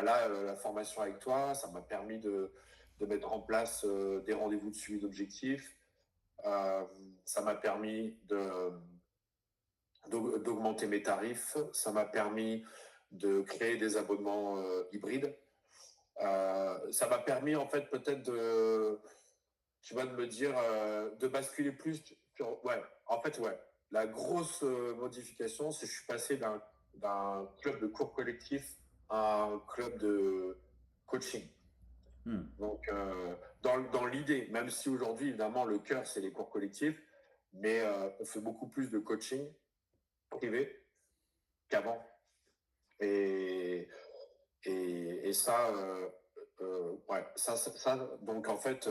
là, la formation avec toi, ça m'a permis de mettre en place des rendez-vous de suivi d'objectifs. Euh, Ça m'a permis d'augmenter mes tarifs. Ça m'a permis de créer des abonnements hybrides. Ça m'a permis en fait peut-être de me dire de basculer plus sur ouais. En fait, ouais. La grosse modification, c'est que je suis passé d'un club de cours collectif à un club de coaching. Hmm. Donc, dans l'idée, même si aujourd'hui, évidemment, le cœur, c'est les cours collectifs, mais on fait beaucoup plus de coaching privé qu'avant. Et, et ça, ouais, donc en fait,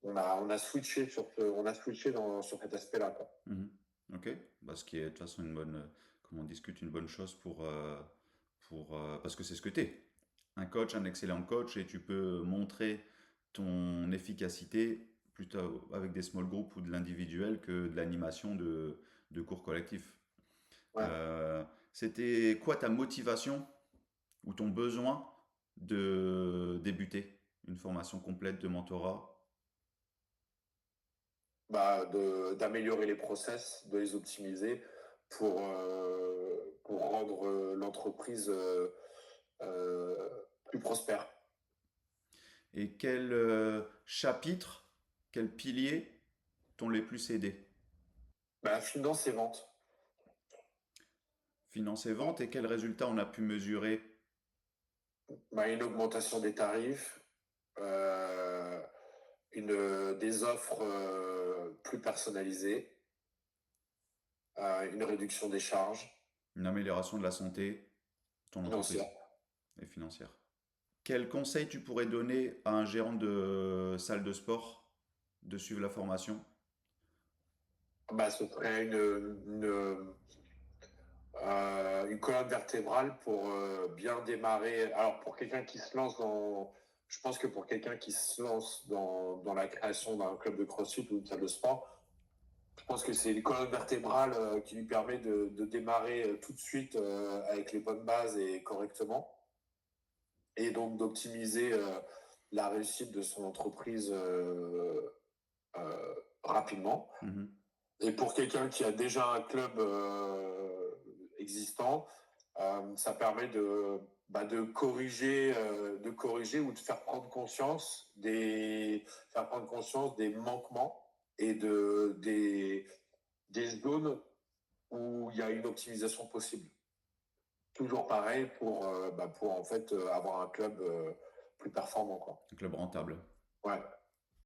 on a switché sur cet aspect-là, quoi. Mhm. Ok, bah, ce qui est de toute façon une bonne, comme on discute, une bonne chose parce que c'est ce que tu es. Un coach, un excellent coach, et tu peux montrer ton efficacité plutôt avec des small groups ou de l'individuel que de l'animation de cours collectifs. Ouais. C'était quoi ta motivation ou ton besoin de débuter une formation complète de mentorat? D'améliorer les process, de les optimiser pour rendre l'entreprise euh, plus prospère. Et quel chapitre, quel pilier t'ont les plus aidé? Finance et vente. Finance et vente, et quels résultats on a pu mesurer? Une augmentation des tarifs, euh, des offres plus personnalisées, une réduction des charges Une amélioration de la santé de ton financières. entreprise et financière. Quel conseil tu pourrais donner à un gérant de salle de sport de suivre la formation? Ce serait une colonne vertébrale pour bien démarrer. Alors, pour quelqu'un qui se lance dans. Je pense que pour quelqu'un qui se lance dans la création d'un club de CrossFit ou une salle de sport, je pense que c'est une colonne vertébrale qui lui permet de démarrer tout de suite avec les bonnes bases et correctement. Et donc d'optimiser la réussite de son entreprise rapidement. Mhm. Et pour quelqu'un qui a déjà un club existant, ça permet de corriger ou de faire prendre conscience des manquements et des zones où il y a une optimisation possible. Toujours pareil pour en fait avoir un club plus performant, quoi. Un club rentable. Ouais.